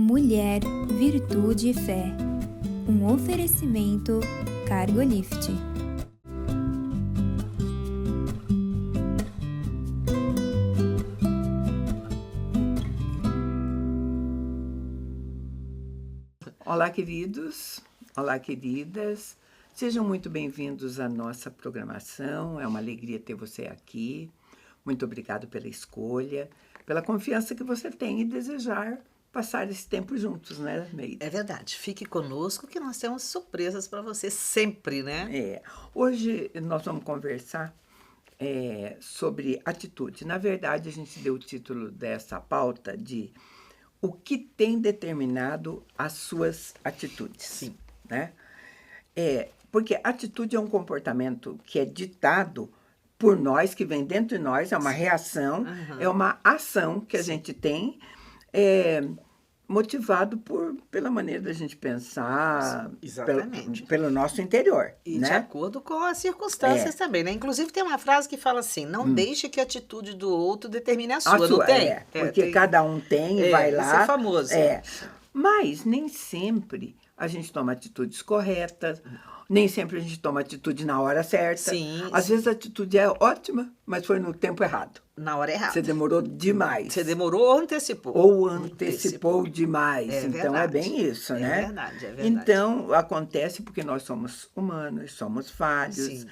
Mulher, Virtude e Fé. Um oferecimento Cargolift. Olá, queridos. Olá, queridas. Sejam muito bem-vindos à nossa programação. É uma alegria ter você aqui. Muito obrigado pela escolha, pela confiança que você tem em desejar passar esse tempo juntos, né, Neide? É verdade. Fique conosco que nós temos surpresas para você sempre, né? Hoje nós vamos conversar sobre atitude. Na verdade, a gente deu o título dessa pauta de o que tem determinado as suas atitudes. Sim. Né? Porque atitude é um comportamento que é ditado por nós, que vem dentro de nós, é uma reação, é uma ação que a gente tem, motivado pela maneira da gente pensar, Exatamente. pelo nosso interior. E né? de acordo com as circunstâncias também, né? Inclusive tem uma frase que fala assim, não deixe que a atitude do outro determine a sua, não tem? Porque cada um tem e vai lá. Isso é famoso. Mas nem sempre a gente toma atitudes corretas, nem sempre a gente toma atitude na hora certa. Sim. Às vezes a atitude é ótima, mas foi no tempo errado. Na hora errada. Você demorou demais. Você demorou ou antecipou? Ou antecipou demais. Então verdade. é bem isso, né? É verdade. Então acontece porque nós somos humanos, somos falhos. Sim.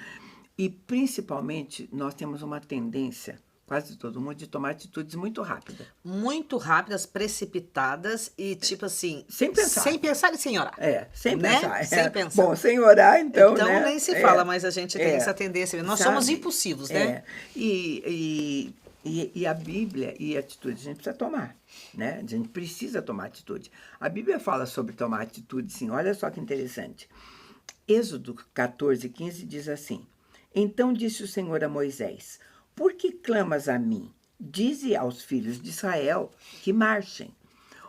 E principalmente nós temos uma tendência, quase todo mundo, de tomar atitudes muito rápidas. Muito rápidas, precipitadas e tipo assim... Sem pensar. Sem pensar e sem orar. Sem né? pensar. Sem pensar. Bom, sem orar, então, Então né? nem se fala, mas a gente tem essa tendência. Nós somos Sabe? impulsivos, né? E a Bíblia e a atitude a gente precisa tomar, né? A gente precisa tomar atitude. A Bíblia fala sobre tomar atitude, sim. Olha só que interessante. Êxodo 14:15 diz assim: Então disse o Senhor a Moisés: Por que clamas a mim? Dize aos filhos de Israel que marchem.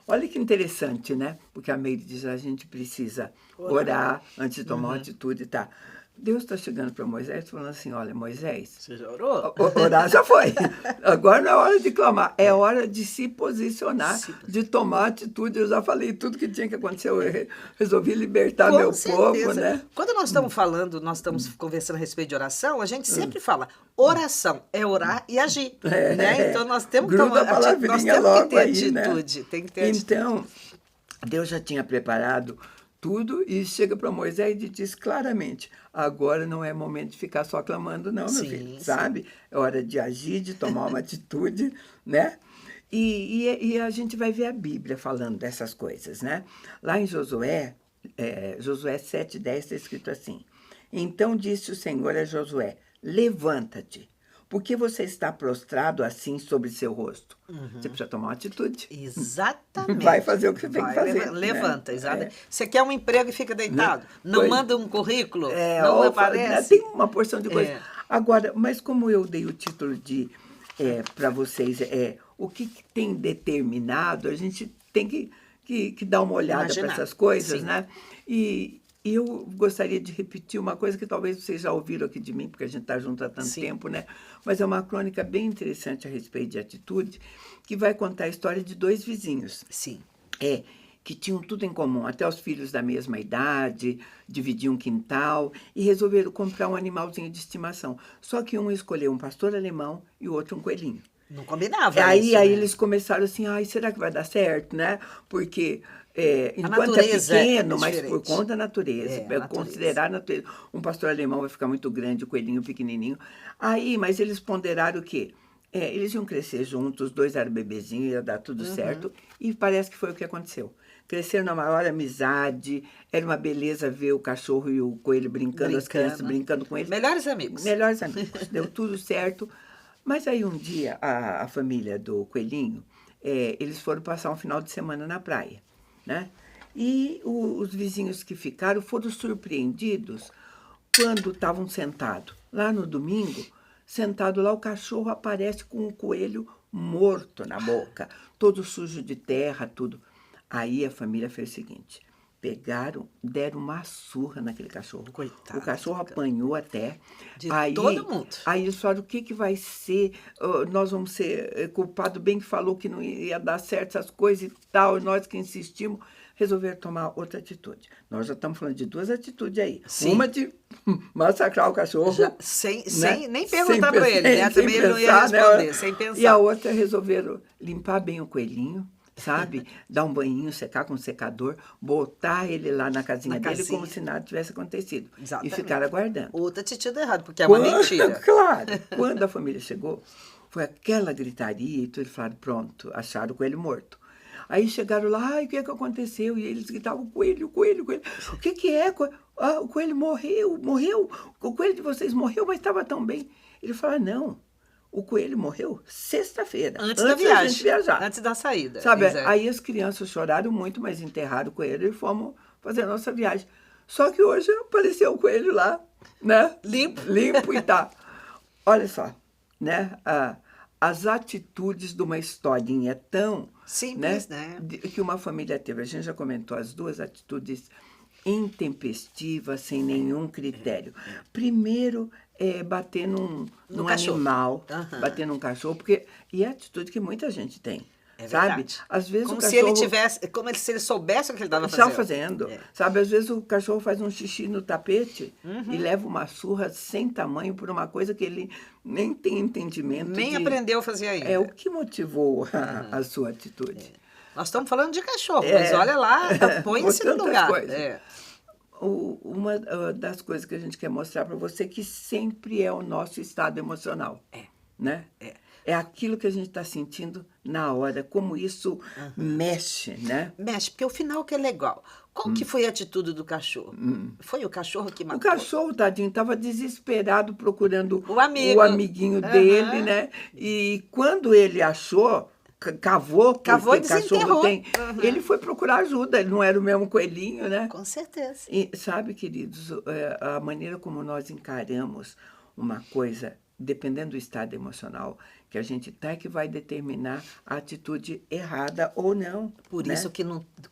Olha que interessante, né? Porque a Meire diz, a gente precisa orar antes de tomar uma atitude, tá? Deus está chegando para Moisés falando assim, olha, Moisés... Você já orou? Orar já foi. Agora não é hora de clamar, é hora de se posicionar, de tomar atitude. Eu já falei tudo que tinha que acontecer, eu resolvi libertar meu povo, né? Quando nós estamos falando, nós estamos conversando a respeito de oração, a gente sempre fala, oração é orar e agir, né? Então nós temos que ter atitude, né? Tem que ter Então, Deus já tinha preparado tudo e chega para Moisés e diz claramente, agora não é momento de ficar só clamando não, meu filho, sabe? É hora de agir, de tomar uma atitude, né? E a gente vai ver a Bíblia falando dessas coisas, né? Lá em Josué 7:10 está escrito assim, Então disse o Senhor a Josué, levanta-te, porque você está prostrado assim sobre seu rosto. Você precisa tomar uma atitude. Exatamente. Vai fazer o que você tem que fazer. Levanta, exatamente. Você quer um emprego e fica deitado? Não manda um currículo? Não aparece? Né? Tem uma porção de coisa. Agora, mas como eu dei o título de para vocês, o que tem determinado, a gente tem que dar uma olhada para essas coisas, né? E eu gostaria de repetir uma coisa que talvez vocês já ouviram aqui de mim, porque a gente está junto há tanto tempo, né? Mas é uma crônica bem interessante a respeito de atitude, que vai contar a história de dois vizinhos. Sim. Que tinham tudo em comum, até os filhos da mesma idade, dividiam um quintal e resolveram comprar um animalzinho de estimação. Só que um escolheu um pastor alemão e o outro um coelhinho. Não combinava Aí eles começaram assim, será que vai dar certo, né? Porque... enquanto é pequeno, mas por conta da natureza, considerar a natureza. Um pastor alemão vai ficar muito grande, o coelhinho pequenininho. Mas eles ponderaram o quê? Eles iam crescer juntos, os dois eram bebezinhos, ia dar tudo certo, e parece que foi o que aconteceu. Cresceram na maior amizade, era uma beleza ver o cachorro e o coelho brincando, as crianças brincando com eles. Melhores amigos. Melhores amigos, deu tudo certo. Mas aí um dia, a família do coelhinho, eles foram passar um final de semana na praia. Né? E os vizinhos que ficaram foram surpreendidos quando estavam sentados. Lá no domingo, sentado lá, o cachorro aparece com um coelho morto na boca, todo sujo de terra, tudo. Aí a família fez o seguinte, pegaram, deram uma surra naquele cachorro. Coitado. O cachorro apanhou até. De todo mundo. Aí eles falaram, o que, que vai ser? Nós vamos ser culpados, bem que falou que não ia dar certo essas coisas e tal, nós que insistimos, resolveram tomar outra atitude. Nós já estamos falando de 2 atitudes aí. Sim. Uma de massacrar o cachorro. Sem nem Sem perguntar para ele, né? Também ele não ia pensar, responder, né? sem pensar. E a outra resolveram limpar bem o coelhinho, sabe? Dar um banhinho, secar com um secador, botar ele lá na casinha dele como se nada tivesse acontecido. Exatamente. E ficar aguardando. Outra atitude errada, porque é uma mentira. Claro. Quando a família chegou, foi aquela gritaria e tudo. Eles falaram, pronto, acharam o coelho morto. Aí chegaram lá, o que é que aconteceu? E eles gritavam, coelho, coelho, coelho. O que que é? O coelho morreu. O coelho de vocês morreu, mas estava tão bem. Ele falou, não, o coelho morreu sexta-feira. Antes da viagem. Gente viajar. Antes da saída. Sabe, Exato. aí as crianças choraram muito, mas enterraram o coelho e fomos fazer a nossa viagem. Só que hoje apareceu o coelho lá, né? Limpo e tá. Olha só, né? As atitudes de uma historinha tão... Simples, né? Que uma família teve. A gente já comentou as 2 atitudes intempestivas, sem nenhum critério. Primeiro, bater num animal, bater num cachorro, porque... E é a atitude que muita gente tem. É sabe? verdade. Às vezes como o cachorro... se ele soubesse o que ele estava Estava fazendo. fazendo. Sabe, às vezes o cachorro faz um xixi no tapete e leva uma surra sem tamanho por uma coisa que ele nem tem entendimento. Nem aprendeu a fazer ainda. É o que motivou a sua atitude. Nós estamos falando de cachorro, mas olha lá, põe-se no lugar. Uma das coisas que a gente quer mostrar para você é que sempre é o nosso estado emocional. Né? É aquilo que a gente está sentindo na hora, como isso mexe, né? Mexe, porque o final que é legal. Qual que foi a atitude do cachorro? Foi o cachorro que matou? O cachorro, tadinho, estava desesperado procurando o amiguinho dele, né? E quando ele achou, cavou e cachorro tem, ele foi procurar ajuda, ele não era o mesmo coelhinho, né? Com certeza. E sabe, queridos, a maneira como nós encaramos uma coisa, dependendo do estado emocional que a gente está, é que vai determinar a atitude errada ou não. Por isso que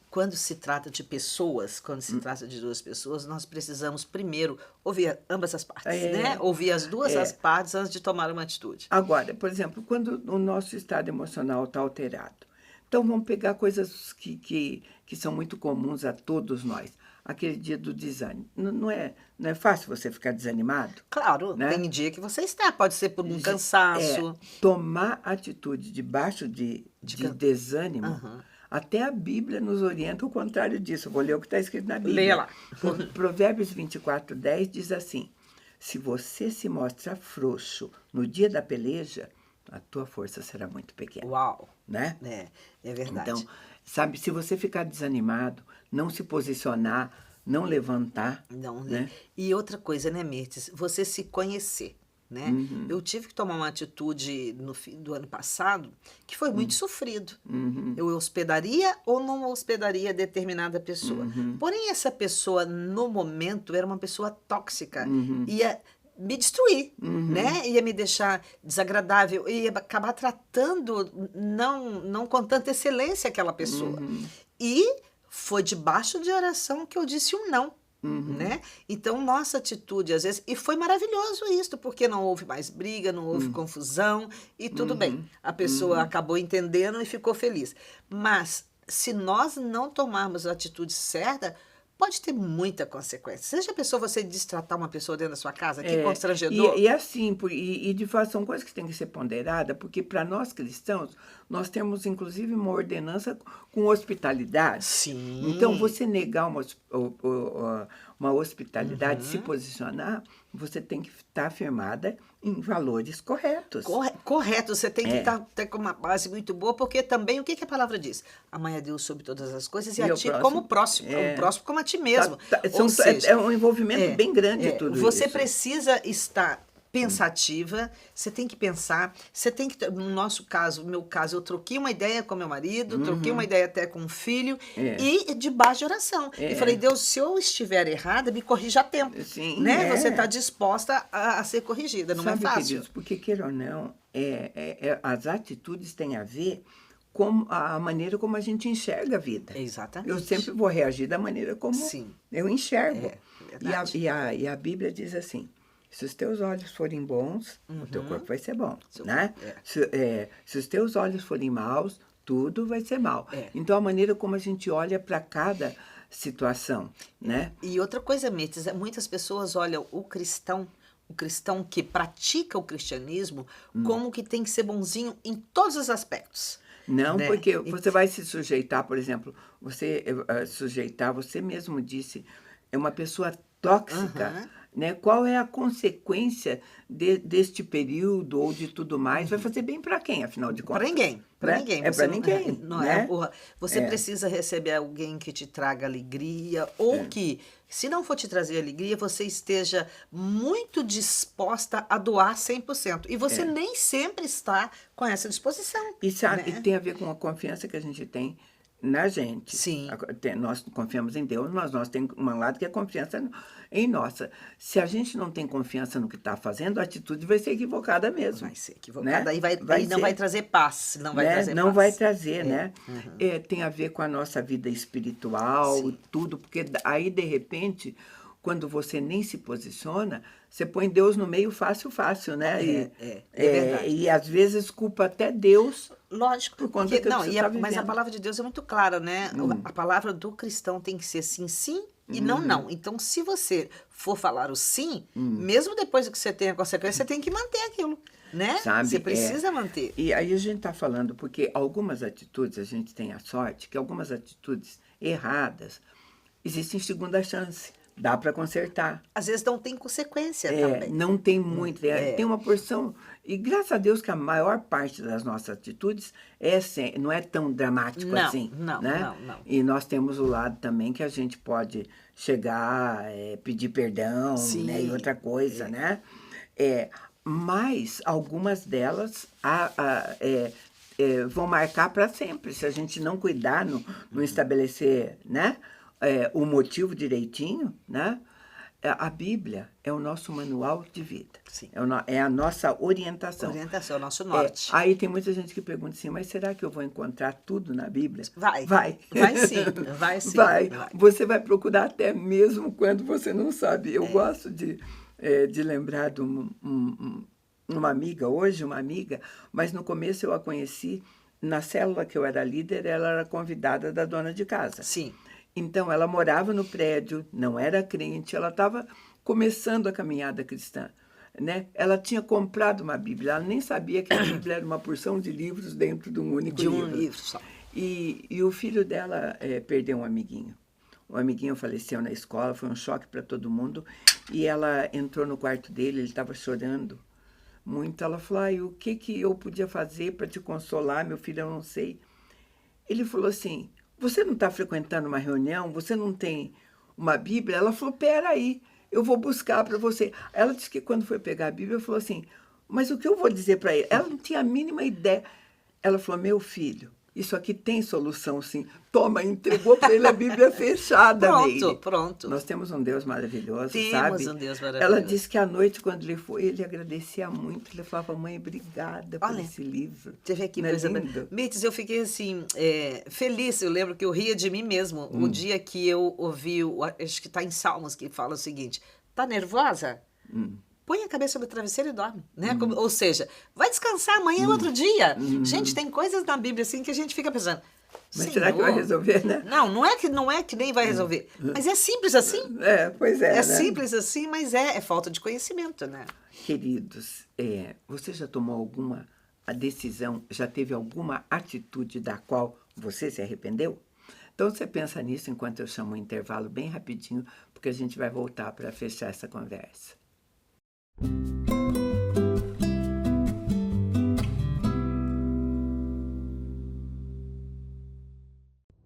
quando se trata de pessoas, quando se trata de 2 pessoas, nós precisamos primeiro ouvir ambas as partes, né? Ouvir as 2 as partes antes de tomar uma atitude. Agora, por exemplo, quando o nosso estado emocional está alterado, então vamos pegar coisas que são muito comuns a todos nós. Aquele dia do desânimo. Não é fácil você ficar desanimado? Claro, né? Tem dia que você está, pode ser por um cansaço. Tomar atitude debaixo de desânimo, até a Bíblia nos orienta o contrário disso. Eu vou ler o que está escrito na Bíblia. Leia lá. Provérbios 24:10 diz assim, se você se mostra frouxo no dia da peleja, a tua força será muito pequena. Uau! Né? É verdade. Então, sabe, se você ficar desanimado, não se posicionar, não levantar. Não, né? E outra coisa, né, Mirtes? Você se conhecer, né? Eu tive que tomar uma atitude no fim do ano passado que foi muito sofrido. Eu hospedaria ou não hospedaria determinada pessoa. Porém, essa pessoa, no momento, era uma pessoa tóxica. Ia me destruir, né? Ia me deixar desagradável, ia acabar tratando não com tanta excelência aquela pessoa. E foi debaixo de oração que eu disse um não, né? Então, nossa atitude, às vezes... E foi maravilhoso isso, porque não houve mais briga, não houve confusão, e tudo bem. A pessoa acabou entendendo e ficou feliz. Mas, se nós não tomarmos a atitude certa, pode ter muita consequência. Você já pensou você destratar uma pessoa dentro da sua casa? Que constrangedor. E assim, de fato, são coisas que têm que ser ponderadas, porque para nós cristãos, nós temos, inclusive, uma ordenança com hospitalidade. Sim. Então, você negar uma hospitalidade, se posicionar, você tem que estar afirmada em valores corretos. Correto, você tem que estar com uma base muito boa, porque também, o que a palavra diz? Amai a Deus sobre todas as coisas e a ti como próximo, o próximo como a ti mesmo. Ou seja, é um envolvimento bem grande tudo isso. Você precisa estar pensativa, você tem que pensar, você tem que, no nosso caso, no meu caso, eu troquei uma ideia com meu marido, troquei uma ideia até com um filho, e debaixo de oração. E falei, Deus, se eu estiver errada, me corrija a tempo. Sim, né? Você está disposta a ser corrigida, não é fácil. Queridos, porque, queira ou não, as atitudes têm a ver como a maneira como a gente enxerga a vida. Exatamente. Eu sempre vou reagir da maneira como Sim. eu enxergo. É verdade. E a Bíblia diz assim, se os teus olhos forem bons, o teu corpo vai ser bom, né? Se os teus olhos forem maus, tudo vai ser mal. Então, a maneira como a gente olha para cada situação, né? E outra coisa, Mirtes, muitas pessoas olham o cristão que pratica o cristianismo como que tem que ser bonzinho em todos os aspectos. Não, né? porque você vai se sujeitar, por exemplo, você mesmo disse, é uma pessoa tóxica, né? Qual é a consequência deste período ou de tudo mais? Vai fazer bem para quem, afinal de contas? Para ninguém. Para né? ninguém. É para ninguém. Não né? Você precisa receber alguém que te traga alegria ou que, se não for te trazer alegria, você esteja muito disposta a doar 100%. E você nem sempre está com essa disposição. E sabe, e tem a ver com a confiança que a gente tem na gente. Sim. Nós confiamos em Deus, mas nós temos um lado que é confiança em nossa. Se a gente não tem confiança no que está fazendo, a atitude vai ser equivocada mesmo. Vai ser equivocada. Né? Aí não vai trazer paz. Não vai trazer não paz. vai trazer, né? Tem a ver com a nossa vida espiritual, tudo, porque aí, de repente, quando você nem se posiciona, você põe Deus no meio fácil, né? É verdade. E às vezes culpa até Deus. Lógico. Por conta que você tá mas a vivendo. palavra de Deus é muito clara, né? A palavra do cristão tem que ser sim, sim e não, não. Então, se você for falar o sim, mesmo depois que você tenha a consequência, você tem que manter aquilo, né? Sabe, você precisa manter. E aí a gente está falando, porque algumas atitudes, a gente tem a sorte que algumas atitudes erradas existem segunda chance. Dá para consertar. Às vezes não tem consequência também. Não tem muito. Tem uma porção. E graças a Deus que a maior parte das nossas atitudes não é tão dramático assim. Não. E nós temos o lado também que a gente pode chegar, pedir perdão, né? E outra coisa, né? Mas algumas delas vão marcar para sempre. Se a gente não cuidar, não estabelecer, né? O motivo direitinho, né? A Bíblia é o nosso manual de vida. Sim. É a nossa orientação. Orientação, é o nosso norte. Aí tem muita gente que pergunta assim, mas será que eu vou encontrar tudo na Bíblia? Vai sim. Vai. Você vai procurar até mesmo quando você não sabe. Eu gosto de lembrar de uma amiga, mas no começo eu a conheci, na célula que eu era líder, ela era convidada da dona de casa. Sim. Então, ela morava no prédio, não era crente, ela estava começando a caminhada cristã, né? Ela tinha comprado uma Bíblia, ela nem sabia que a Bíblia era uma porção de livros dentro de um único livro. De um livro só. E o filho dela perdeu um amiguinho. O amiguinho faleceu na escola, foi um choque para todo mundo. E ela entrou no quarto dele, ele estava chorando muito. Ela falou, o que eu podia fazer para te consolar, meu filho, eu não sei. Ele falou assim, você não está frequentando uma reunião? Você não tem uma Bíblia? Ela falou, peraí, eu vou buscar para você. Ela disse que quando foi pegar a Bíblia, falou assim, mas o que eu vou dizer para ele? Ela não tinha a mínima ideia. Ela falou, meu filho, isso aqui tem solução, sim. Toma, entregou para ele a Bíblia fechada. Pronto. Nós temos um Deus maravilhoso, temos sabe? Um Deus maravilhoso. Ela disse que à noite, quando ele foi, ele agradecia muito. Ele falava, mãe, obrigada por esse livro. Você vê que não coisa linda? Mirtes, eu fiquei assim, feliz. Eu lembro que eu ria de mim mesmo. O dia que eu ouvi, acho que está em Salmos, que fala o seguinte, tá nervosa? Põe a cabeça no travesseiro e dorme, né? Ou seja, vai descansar, amanhã é outro dia. Gente, tem coisas na Bíblia assim que a gente fica pensando, mas será que vai resolver, né? Não é que nem vai resolver. Mas é simples assim. Pois é, né? Simples assim, mas é falta de conhecimento, né? Queridos, você já tomou alguma decisão, já teve alguma atitude da qual você se arrependeu? Então, você pensa nisso enquanto eu chamo um intervalo bem rapidinho, porque a gente vai voltar para fechar essa conversa.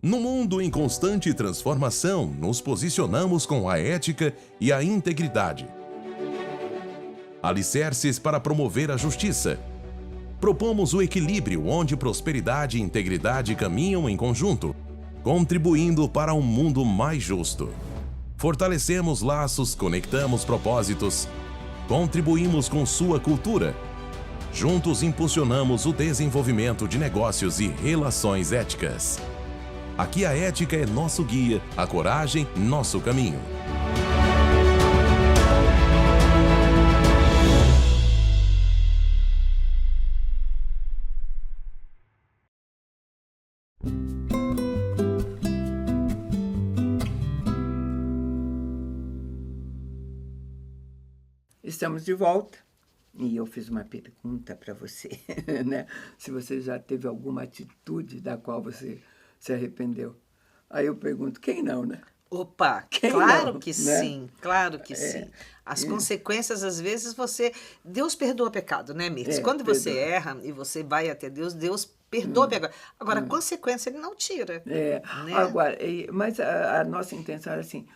No mundo em constante transformação, nos posicionamos com a ética e a integridade. Alicerces para promover a justiça. Propomos o equilíbrio onde prosperidade e integridade caminham em conjunto, contribuindo para um mundo mais justo. Fortalecemos laços, conectamos propósitos, contribuímos com sua cultura. Juntos impulsionamos o desenvolvimento de negócios e relações éticas. Aqui a ética é nosso guia, a coragem, nosso caminho. Estamos de volta e eu fiz uma pergunta para você, né? Se você já teve alguma atitude da qual você se arrependeu. Aí eu pergunto, quem não, né? Opa, Quem claro não, que né? sim, claro que sim. As consequências, às vezes, Deus perdoa pecado, né, Mirtes? Quando você perdoa. erra e você vai até Deus, Deus perdoa pecado. Agora, a consequência Ele não tira. Né? Agora, mas a nossa intenção era assim,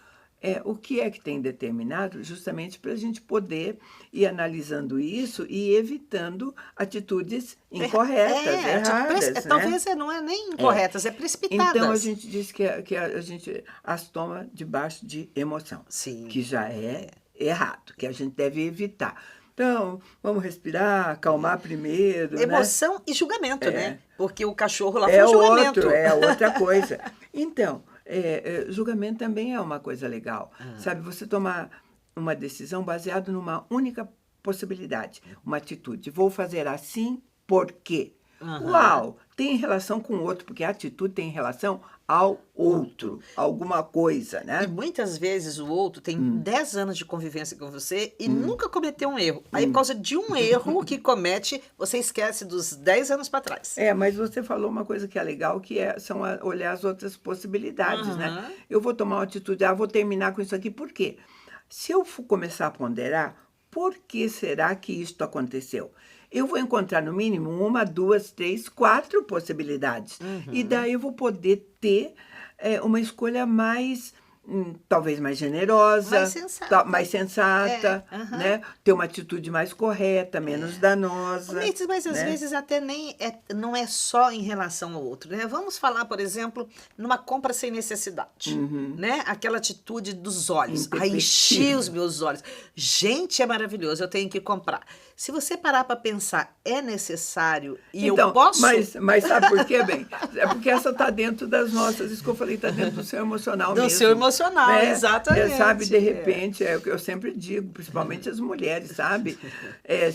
o que é que tem determinado justamente para a gente poder ir analisando isso e evitando atitudes incorretas, erradas, né? Talvez não é nem incorretas, é precipitadas. Então, a gente diz que a gente as toma debaixo de emoção, Sim. que já é errado, que a gente deve evitar. Então, vamos respirar, acalmar primeiro, Emoção e julgamento, né? Porque o cachorro lá né? foi um julgamento. É outra coisa. Então, julgamento também é uma coisa legal. Sabe, você tomar uma decisão baseada numa única possibilidade, uma atitude. Vou fazer assim por quê? Uau! Tem relação com o outro, porque a atitude tem relação ao outro, alguma coisa, né? E muitas vezes o outro tem 10 anos de convivência com você e nunca cometeu um erro. Aí, por causa de um erro que comete, você esquece dos 10 anos para trás. Mas você falou uma coisa que é legal, que são olhar as outras possibilidades, né? Eu vou tomar uma atitude, vou terminar com isso aqui, por quê? Se eu começar a ponderar, por que será que isto aconteceu? Eu vou encontrar, no mínimo, 1, 2, 3, 4 possibilidades. E daí eu vou poder ter uma escolha mais, talvez mais generosa, mais sensata, né? Ter uma atitude mais correta, menos danosa. Mas às vezes até nem não é só em relação ao outro, né? Vamos falar, por exemplo, numa compra sem necessidade, né? Aquela atitude dos olhos. Enchi os meus olhos. Gente, é maravilhoso, eu tenho que comprar. Se você parar para pensar, é necessário e então, eu posso... Mas sabe por quê, bem? É porque essa está dentro das nossas, isso que eu falei, está dentro do seu emocional mesmo. Do seu emocional, exatamente. Sabe, de repente, é o que eu sempre digo, principalmente as mulheres, sabe?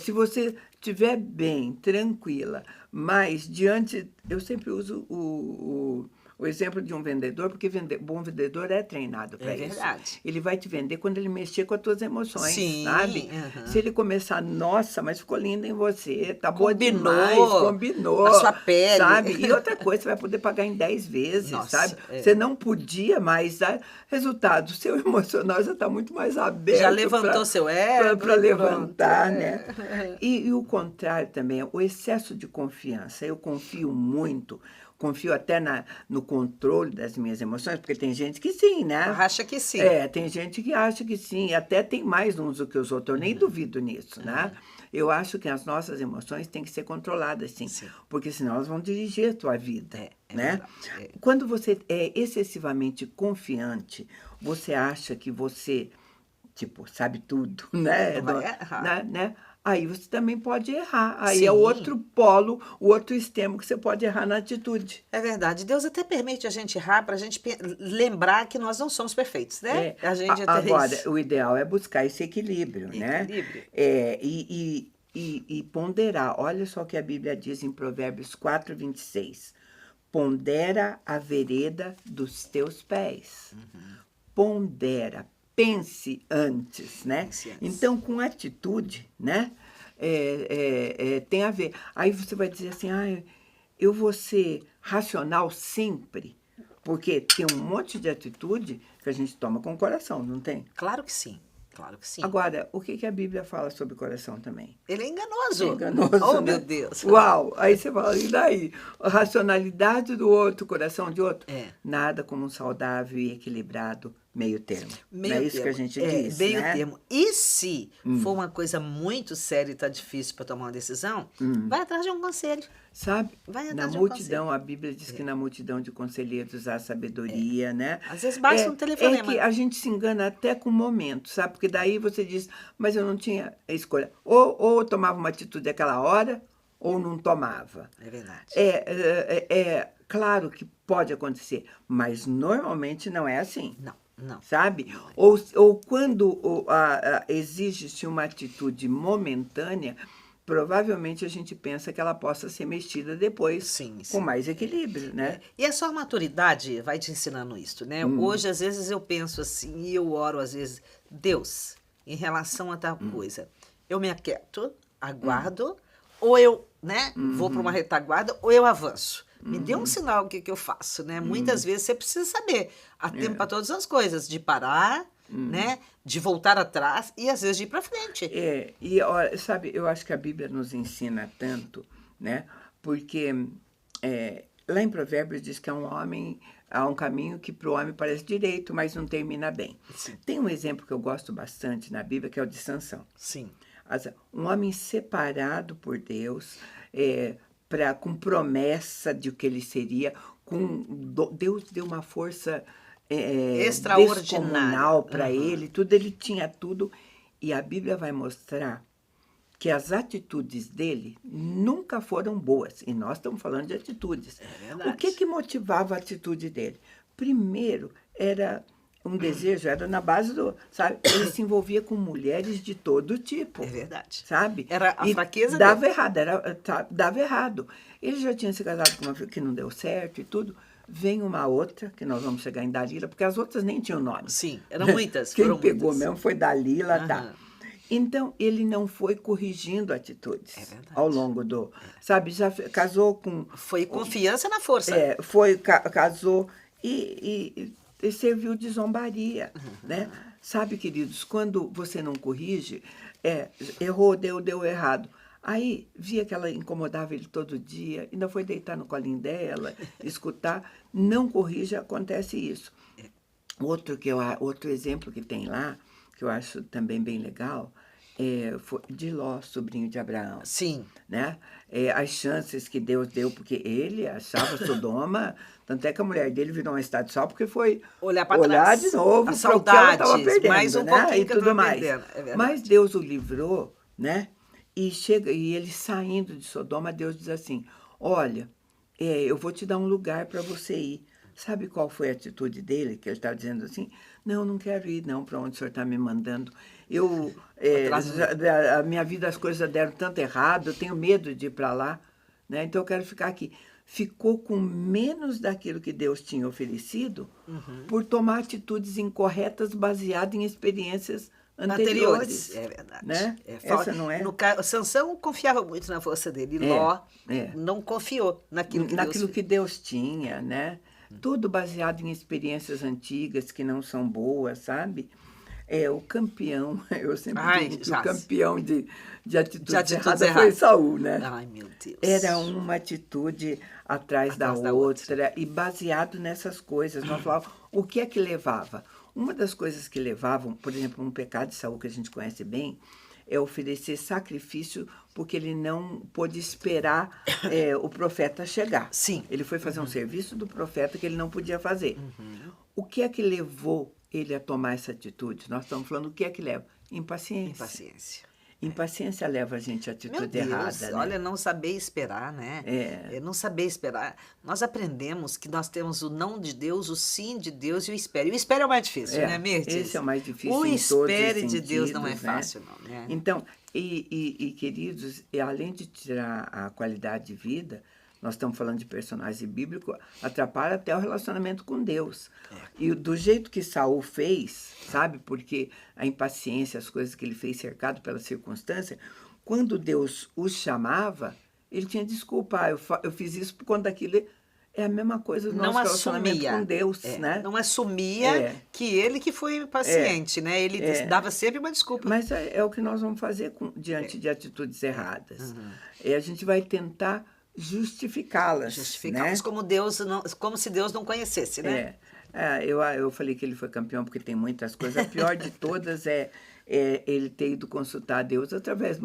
Se você estiver bem, tranquila, mas diante... Eu sempre uso o exemplo de um vendedor, porque bom vendedor é treinado para isso. É verdade. Ele vai te vender quando ele mexer com as tuas emoções, sabe? Se ele começar, nossa, mas ficou linda em você, tá boa demais, combinou. A sua pele. Sabe? E outra coisa, você vai poder pagar em 10 vezes, sabe? Você não podia mais, sabe? Resultado, o seu emocional já está muito mais aberto. Já levantou seu ego. Para levantar, né? E o contrário também, o excesso de confiança. Eu confio muito, confio até no controle das minhas emoções, porque tem gente que sim, né? Acha que sim. Tem gente que acha que sim, e até tem mais uns do que os outros, eu nem duvido nisso, né? Eu acho que as nossas emoções têm que ser controladas, sim. Porque senão elas vão dirigir a tua vida, né? Quando você é excessivamente confiante, você acha que você, tipo, sabe tudo, né? Não vai errar. né? Aí você também pode errar. Aí é o outro polo, o outro extremo que você pode errar na atitude. É verdade. Deus até permite a gente errar para a gente lembrar que nós não somos perfeitos, né? A gente agora, o ideal é buscar esse equilíbrio, né? E ponderar. Olha só o que a Bíblia diz em Provérbios 4, 26. Pondera a vereda dos teus pés. Pondera. Pense antes, né? Então, com atitude, né? Tem a ver. Aí você vai dizer assim, eu vou ser racional sempre, porque tem um monte de atitude que a gente toma com o coração, não tem? Claro que sim. Claro que sim. Agora, o que a Bíblia fala sobre o coração também? Ele é enganoso. Oh, né? Meu Deus. Uau! Aí você fala, e daí? A racionalidade do outro, o coração de outro? Nada como um saudável e equilibrado meio termo. Não é isso que a gente diz, meio né? termo. E se for uma coisa muito séria e está difícil para tomar uma decisão, vai atrás de um conselho. sabe? Vai Na atrás de um multidão, a Bíblia diz que na multidão de conselheiros há sabedoria, né? Às vezes basta um telefonema. É que a gente se engana até com o momento, sabe? Porque daí você diz, mas eu não tinha escolha. Ou eu tomava uma atitude aquela hora, ou não tomava. É verdade. É claro que pode acontecer, mas normalmente não é assim. Não. Sabe? Ou quando exige-se uma atitude momentânea, provavelmente a gente pensa que ela possa ser mexida depois Sim. com mais equilíbrio, né? E a sua maturidade vai te ensinando isso, né? Hoje, às vezes, eu penso assim, e eu oro, às vezes, Deus, em relação a tal coisa, eu me aquieto, aguardo, ou eu, né, vou para uma retaguarda, ou eu avanço. Me dê um sinal o que eu faço, né? Muitas vezes você precisa saber. Há tempo para todas as coisas, de parar, né? De voltar atrás e às vezes de ir para frente. E olha, sabe, eu acho que a Bíblia nos ensina tanto, né? Porque lá em Provérbios diz que há um caminho que para o homem parece direito, mas não termina bem. Sim. Tem um exemplo que eu gosto bastante na Bíblia, que é o de Sansão. Sim. Um homem separado por Deus, com promessa de o que ele seria, Deus deu uma força descomunal para ele, ele tinha tudo, e a Bíblia vai mostrar que as atitudes dele nunca foram boas, e nós estamos falando de atitudes. É verdade. O que motivava a atitude dele? Primeiro, era um desejo, era na base sabe, ele se envolvia com mulheres de todo tipo. É verdade. Sabe? Era a fraqueza dava dele. errado, dava errado. Ele já tinha se casado com uma que não deu certo e tudo. Vem uma outra, que nós vamos chegar em Dalila, porque as outras nem tinham nome. Sim, eram muitas. Quem foram pegou muitas. mesmo foi Dalila, tá. Então, ele não foi corrigindo atitudes ao longo sabe, já casou com... Foi confiança na força. Casou e serviu de zombaria, né? Sabe, queridos, quando você não corrige, errou, deu errado. Aí, via que ela incomodava ele todo dia, ainda foi deitar no colinho dela, escutar, não corrige, acontece isso. Outro exemplo que tem lá, que eu acho também bem legal, foi de Ló, sobrinho de Abraão. Sim. Né? As chances que Deus deu, porque ele achava Sodoma, tanto é que a mulher dele virou uma estado de sal, porque foi olhar para trás. De novo a para o que ela estava saudades, perdendo, mais um né? pouquinho E que eu tudo estava mais. perdendo. Mas Deus o livrou, né? E ele saindo de Sodoma, Deus diz assim, olha, eu vou te dar um lugar para você ir. Sabe qual foi a atitude dele? Que ele estava dizendo assim, não quero ir não para onde o senhor está me mandando. A minha vida, as coisas deram tanto errado, eu tenho medo de ir para lá, né? Então eu quero ficar aqui. Ficou com menos daquilo que Deus tinha oferecido por tomar atitudes incorretas baseadas em experiências anteriores. É verdade. Né? Essa não é? Sansão confiava muito na força dele. Ló não confiou naquilo que Deus tinha, né? Tudo baseado em experiências antigas que não são boas, sabe? O campeão, eu sempre digo que o campeão de atitudes erradas foi Saul, né? Ai, meu Deus. Era uma atitude atrás da outra e baseado nessas coisas. Nós falávamos, o que é que levava? Uma das coisas que levavam, por exemplo, um pecado de Saul que a gente conhece bem, é oferecer sacrifício porque ele não pôde esperar o profeta chegar. Sim. Ele foi fazer um serviço do profeta que ele não podia fazer. O que é que levou ele a tomar essa atitude? Nós estamos falando o que é que leva? Impaciência. Impaciência leva a gente à atitude errada. Né? Olha, não saber esperar, né? Não saber esperar. Nós aprendemos que nós temos o não de Deus, o sim de Deus e o espere. O espere é o mais difícil, né, Mirtes? Esse é o mais difícil o em todos os espere de Deus sentidos, não é né? fácil, não, né? Então, queridos, além de tirar a qualidade de vida, nós estamos falando de personagem bíblico, atrapalha até o relacionamento com Deus. E do jeito que Saul fez, sabe? Porque a impaciência, as coisas que ele fez cercado pela circunstância, quando Deus o chamava, ele tinha desculpa, eu fiz isso por conta daquilo. É a mesma coisa do nosso relacionamento com Deus, né? Não assumia que ele que foi impaciente, né? Ele dava sempre uma desculpa. Mas é o que nós vamos fazer diante de atitudes erradas. A gente vai tentar justificá-las. Né? Como se Deus não conhecesse, né? Eu falei que ele foi campeão porque tem muitas coisas. A pior de todas é ele ter ido consultar a Deus através de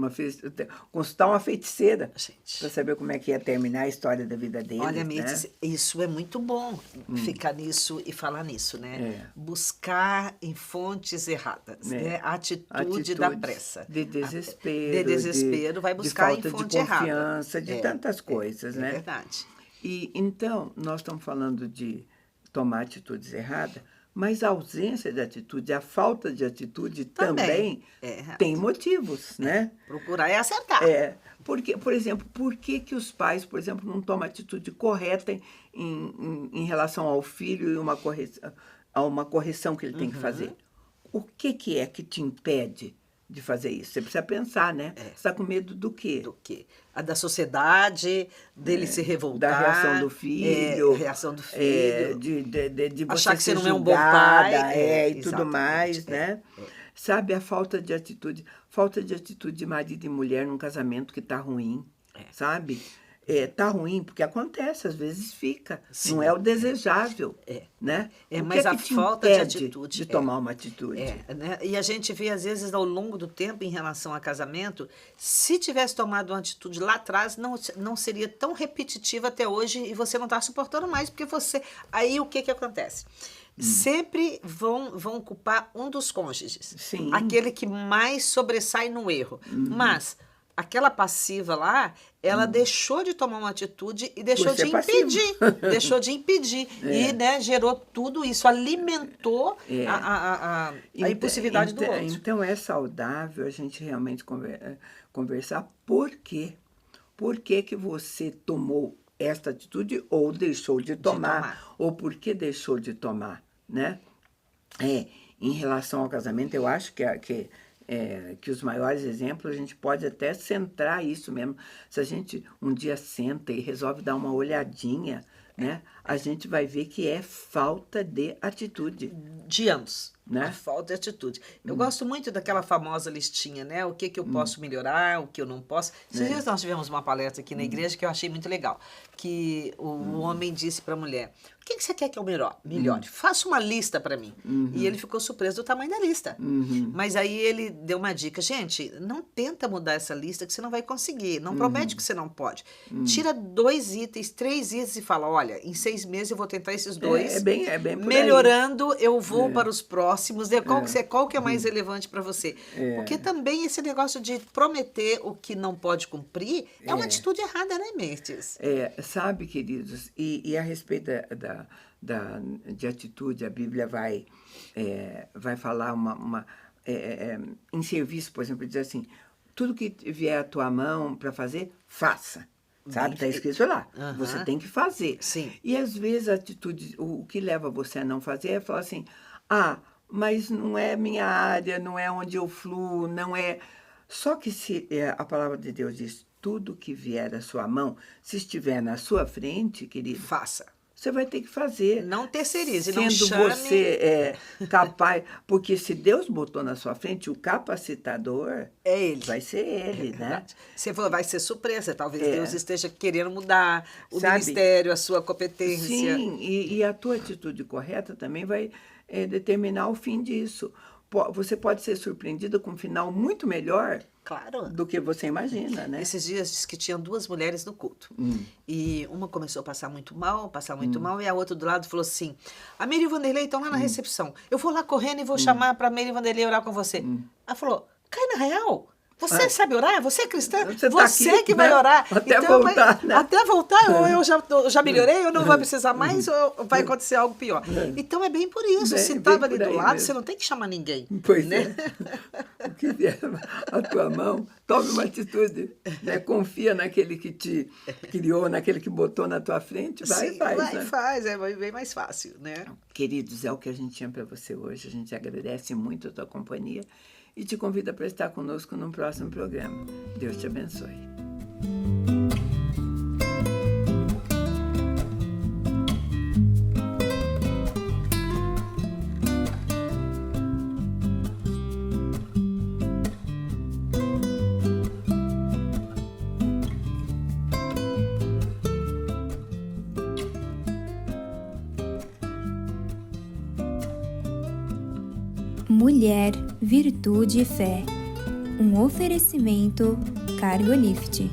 consultar uma feiticeira Gente. para saber como é que ia terminar a história da vida dele. Olha, né? Mirtes, isso é muito bom, ficar nisso e falar nisso, né? Buscar em fontes erradas, né? A atitude da pressa. De desespero. De desespero, vai buscar de falta em fonte de confiança, errada. de tantas coisas, né? É verdade. E então, nós estamos falando de tomar atitudes erradas, mas a ausência de atitude, a falta de atitude também tem motivos, né? Procurar é acertar. Porque, por exemplo, por que os pais, por exemplo, não tomam a atitude correta em relação ao filho e a uma correção que ele tem que fazer? O que é que te impede de fazer isso? Você precisa pensar, né? Você está com medo do quê? Do quê? A da sociedade, dele se revoltar. Da reação do filho. Reação do filho. De você achar que você ser não é um bom julgada, pai. e tudo mais, né? Sabe, a falta de atitude de marido e mulher num casamento que está ruim, sabe? Tá ruim, porque acontece, às vezes fica. Sim. Não é o desejável, né? Mas a falta de atitude. De tomar uma atitude. Né? E a gente vê, às vezes, ao longo do tempo, em relação a casamento, se tivesse tomado uma atitude lá atrás, não seria tão repetitiva até hoje e você não está suportando mais, porque você... Aí, o que acontece? Sempre vão culpar um dos cônjuges. Sim. Aquele que mais sobressai no erro. Mas... aquela passiva lá, ela deixou de tomar uma atitude e deixou de impedir. Deixou de impedir. E, né, gerou tudo isso, alimentou a impulsividade do outro. Então, é saudável a gente realmente conversar por quê. Por que você tomou esta atitude ou deixou de tomar. Ou por que deixou de tomar, né? Em relação ao casamento, eu acho que os maiores exemplos, a gente pode até centrar isso mesmo. Se a gente um dia senta e resolve dar uma olhadinha, né, a gente vai ver que é falta de atitude. De ambos. Né? A falta de atitude. Eu gosto muito daquela famosa listinha, né? O que eu posso melhorar, o que eu não posso. Esses dias nós tivemos uma palestra aqui na igreja que eu achei muito legal. Que o homem disse para a mulher, o que você quer que eu melhore? Faça uma lista para mim. E ele ficou surpreso do tamanho da lista. Mas aí ele deu uma dica. Gente, não tenta mudar essa lista que você não vai conseguir. Não promete que você não pode. Tira 2 itens, 3 itens e fala, olha, em 6 meses eu vou tentar esses 2. É bem por melhorando, eu vou para os próximos. Qual que é mais relevante para você? Porque também esse negócio de prometer o que não pode cumprir é uma atitude errada, né, Mirtes? Sabe, queridos, e a respeito de atitude, a Bíblia vai falar em serviço, por exemplo, diz assim, tudo que vier à tua mão para fazer, faça. Sabe? Está escrito lá. Você tem que fazer. Sim. E às vezes a atitude, o que leva você a não fazer é falar assim, mas não é minha área, não é onde eu fluo, não é... Só que se a palavra de Deus diz, tudo que vier à sua mão, se estiver na sua frente, querido... Faça. Você vai ter que fazer. Não terceirize, não sendo chame... você capaz... Porque se Deus botou na sua frente, o capacitador... É ele. Vai ser ele, né? Você falou, vai ser surpresa. Talvez Deus esteja querendo mudar o ministério, a sua competência. Sim, e a tua atitude correta também vai determinar o fim disso. Você pode ser surpreendida com um final muito melhor do que você imagina, né? Esses dias disse que tinham 2 mulheres no culto. E uma começou a passar muito mal, e a outra do lado falou assim, a Meire e o Vanderlei estão lá na recepção. Eu vou lá correndo e vou chamar para a Meire e o Vanderlei orar com você. Ela falou, cai na real. Você sabe orar? Você é cristã? Você aqui, que vai orar. Até voltar, né? Até voltar, ou eu já melhorei, ou não vai precisar mais, ou vai acontecer algo pior. Então é bem por isso. Se estava ali do lado, você não tem que chamar ninguém. Pois né? O que vier à tua mão, tome uma atitude. Né? Confia naquele que te criou, naquele que botou na tua frente. Vai e faz. Vai e faz, é bem mais fácil, né? Queridos, é o que a gente tinha para você hoje. A gente agradece muito a tua companhia. E te convido para estar conosco no próximo programa. Deus te abençoe. Mulher, virtude e fé. Um oferecimento Cargolift.